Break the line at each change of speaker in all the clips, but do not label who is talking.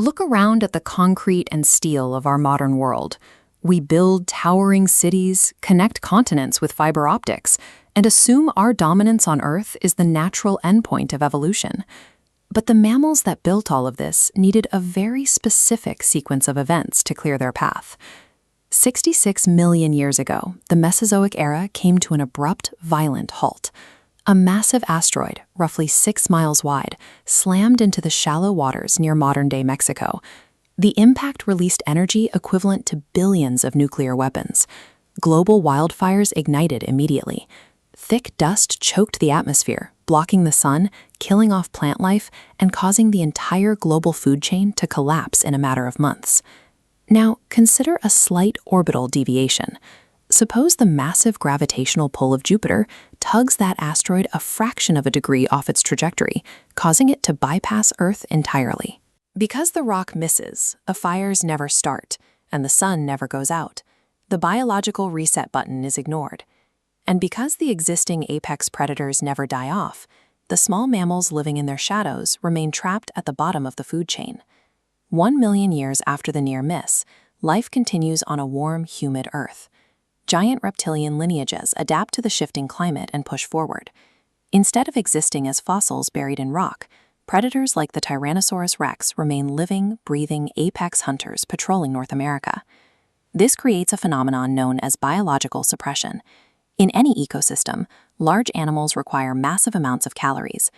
Look around at the concrete and steel of our modern world. We build towering cities, connect continents with fiber optics, and assume our dominance on Earth is the natural endpoint of evolution. But the mammals that built all of this needed a very specific sequence of events to clear their path. 66 million years ago, the Mesozoic era came to an abrupt, violent halt. A massive asteroid, roughly 6 miles wide, slammed into the shallow waters near modern-day Mexico. The impact released energy equivalent to billions of nuclear weapons. Global wildfires ignited immediately. Thick dust choked the atmosphere, blocking the sun, killing off plant life, and causing the entire global food chain to collapse in a matter of months. Now, consider a slight orbital deviation. Suppose the massive gravitational pull of Jupiter tugs that asteroid a fraction of a degree off its trajectory, causing it to bypass Earth entirely. Because the rock misses, the fires never start, and the sun never goes out. The biological reset button is ignored. And because the existing apex predators never die off, the small mammals living in their shadows remain trapped at the bottom of the food chain. 1 million years after the near miss, life continues on a warm, humid Earth. Giant reptilian lineages adapt to the shifting climate and push forward. Instead of existing as fossils buried in rock, predators like the Tyrannosaurus rex remain living, breathing apex hunters patrolling North America. This creates a phenomenon known as biological suppression. In any ecosystem, large animals require massive amounts of calories.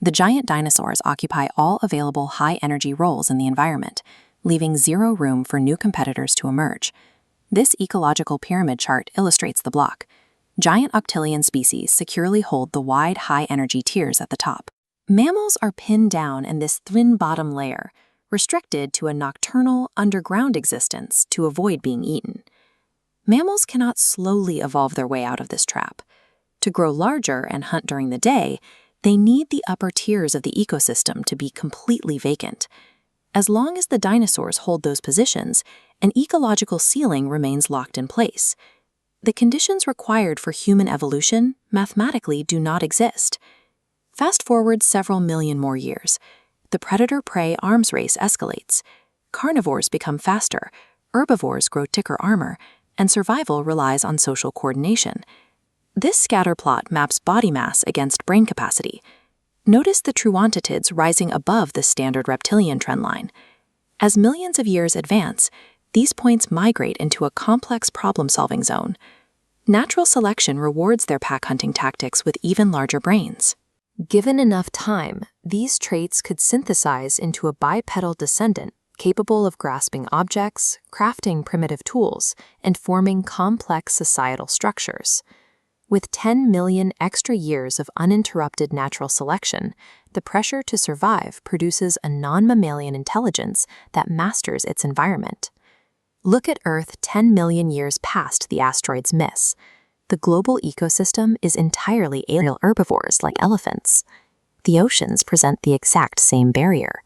The giant dinosaurs occupy all available high-energy roles in the environment, leaving zero room for new competitors to emerge. This ecological pyramid chart illustrates the block. Giant octillion species securely hold the wide, high-energy tiers at the top. Mammals are pinned down in this thin bottom layer, restricted to a nocturnal, underground existence to avoid being eaten. Mammals cannot slowly evolve their way out of this trap. To grow larger and hunt during the day, they need the upper tiers of the ecosystem to be completely vacant. As long as the dinosaurs hold those positions, an ecological ceiling remains locked in place. The conditions required for human evolution mathematically do not exist. Fast forward several million more years. The predator-prey arms race escalates. Carnivores become faster, herbivores grow thicker armor, and survival relies on social coordination. This scatter plot maps body mass against brain capacity. Notice the Truantids rising above the standard reptilian trendline. As millions of years advance, these points migrate into a complex problem-solving zone. Natural selection rewards their pack-hunting tactics with even larger brains. Given enough time, these traits could synthesize into a bipedal descendant capable of grasping objects, crafting primitive tools, and forming complex societal structures. With 10 million extra years of uninterrupted natural selection, the pressure to survive produces a non-mammalian intelligence that masters its environment. Look at Earth 10 million years past the asteroid's miss. The global ecosystem is entirely aerial herbivores like elephants. The oceans present the exact same barrier.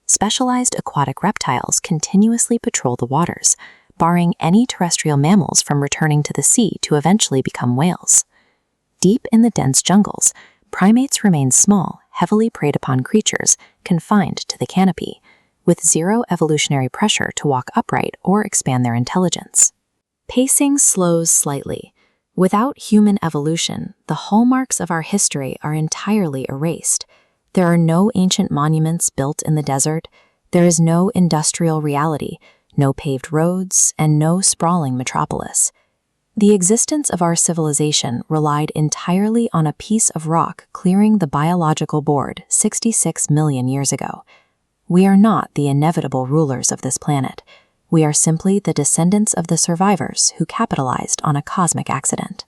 Specialized aquatic reptiles continuously patrol the waters, barring any terrestrial mammals from returning to the sea to eventually become whales. Deep in the dense jungles, primates remain small, heavily preyed upon creatures confined to the canopy, with zero evolutionary pressure to walk upright or expand their intelligence. Pacing slows slightly. Without human evolution, the hallmarks of our history are entirely erased. There are no ancient monuments built in the desert. There is no industrial reality, no paved roads, and no sprawling metropolis. The existence of our civilization relied entirely on a piece of rock clearing the biological board 66 million years ago. We are not the inevitable rulers of this planet. We are simply the descendants of the survivors who capitalized on a cosmic accident.